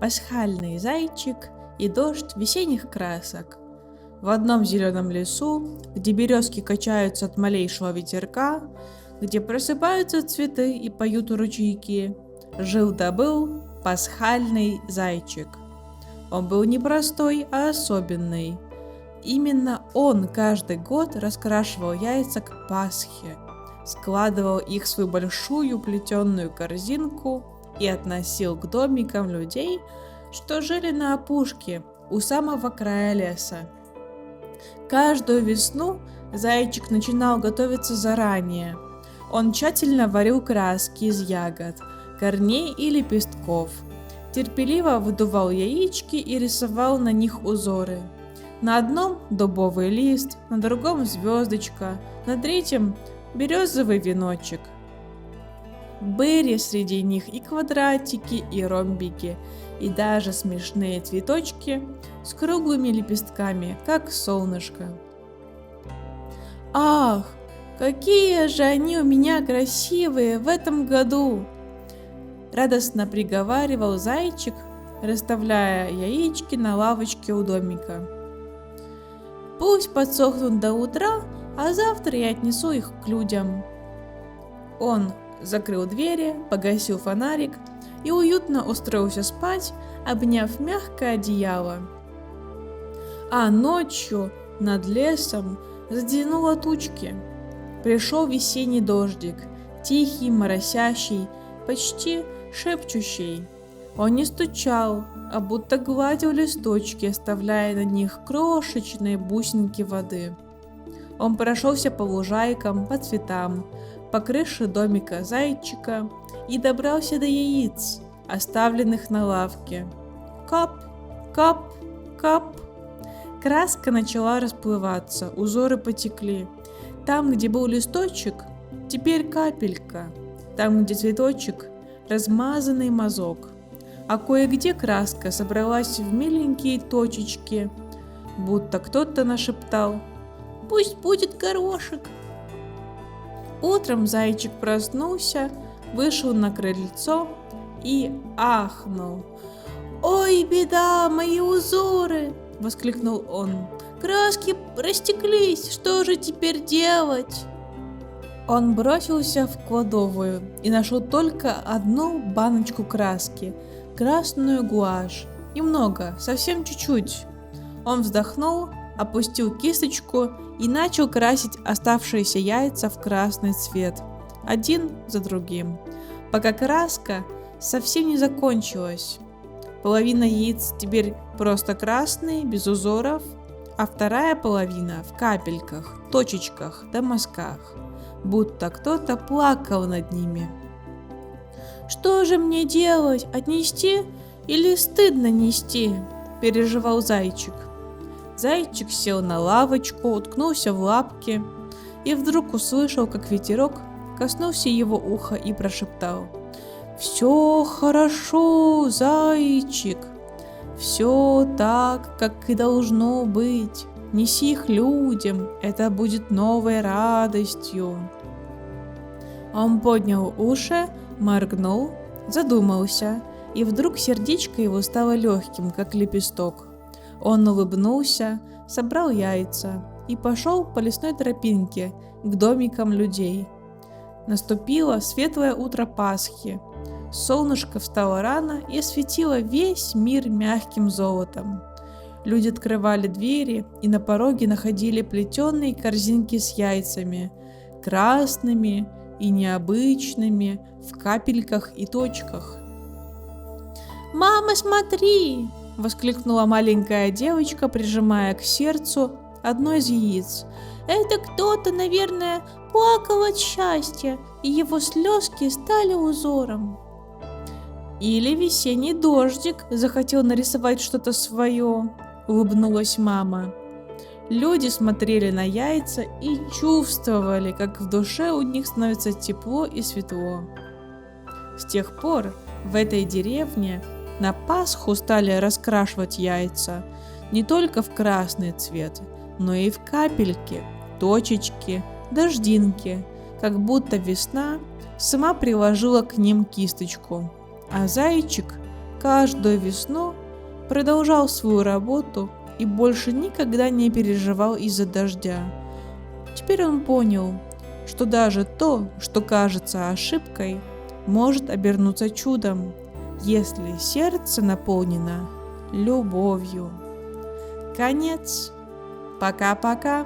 пасхальный зайчик и дождь весенних красок. В одном зеленом лесу, где березки качаются от малейшего ветерка, где просыпаются цветы и поют ручейки, жил-да был пасхальный зайчик. Он был не простой, а особенный. Именно он каждый год раскрашивал яйца к Пасхе, складывал их в свою большую плетеную корзинку и относил к домикам людей, что жили на опушке у самого края леса. Каждую весну зайчик начинал готовиться заранее. Он тщательно варил краски из ягод, корней и лепестков, терпеливо выдувал яички и рисовал на них узоры. На одном дубовый лист, на другом звездочка, на третьем березовый веночек. Были среди них и квадратики, и ромбики, и даже смешные цветочки с круглыми лепестками, как солнышко. «Ах, какие же они у меня красивые в этом году!» Радостно приговаривал зайчик, расставляя яички на лавочке у домика. «Пусть подсохнут до утра, а завтра я отнесу их к людям». Он закрыл двери, погасил фонарик и уютно устроился спать, обняв мягкое одеяло. А ночью над лесом задернуло тучки. Пришел весенний дождик, тихий, моросящий, почти шепчущий. Он не стучал, а будто гладил листочки, оставляя на них крошечные бусинки воды. Он прошелся по лужайкам, по цветам, по крыше домика зайчика и добрался до яиц, оставленных на лавке. Кап, кап, кап. Краска начала расплываться, узоры потекли. Там, где был листочек, теперь капелька. Там, где цветочек, размазанный мазок. А кое-где краска собралась в миленькие точечки, будто кто-то нашептал: «Пусть будет горошек». Утром зайчик проснулся, вышел на крыльцо и ахнул. «Ой, беда, мои узоры!» — воскликнул он. «Краски растеклись, что же теперь делать?» Он бросился в кладовую и нашел только одну баночку краски, красную гуашь. Немного, совсем чуть-чуть. Он вздохнул, опустил кисточку и начал красить оставшиеся яйца в красный цвет, один за другим, пока краска совсем не закончилась. Половина яиц теперь просто красные, без узоров, а вторая половина в капельках, точечках да мазках, будто кто-то плакал над ними. «Что же мне делать? Отнести или стыдно нести?» – переживал зайчик. Зайчик сел на лавочку, уткнулся в лапки и вдруг услышал, как ветерок коснулся его уха и прошептал: «Все хорошо, зайчик, все так, как и должно быть. Неси их людям, это будет новой радостью». Он поднял уши, моргнул, задумался, и вдруг сердечко его стало легким, как лепесток. Он улыбнулся, собрал яйца и пошел по лесной тропинке к домикам людей. Наступило светлое утро Пасхи. Солнышко встало рано и осветило весь мир мягким золотом. Люди открывали двери и на пороге находили плетеные корзинки с яйцами, красными и необычными, в капельках и точках. «Мама, смотри!» — воскликнула маленькая девочка, прижимая к сердцу одно из яиц. «Это кто-то, наверное, плакал от счастья, и его слезки стали узором». «Или весенний дождик захотел нарисовать что-то свое», — улыбнулась мама. Люди смотрели на яйца и чувствовали, как в душе у них становится тепло и светло. С тех пор в этой деревне на Пасху стали раскрашивать яйца не только в красный цвет, но и в капельки, точечки, дождинки, как будто весна сама приложила к ним кисточку. А зайчик каждую весну продолжал свою работу и больше никогда не переживал из-за дождя. Теперь он понял, что даже то, что кажется ошибкой, может обернуться чудом, если сердце наполнено любовью. Конец. Пока-пока.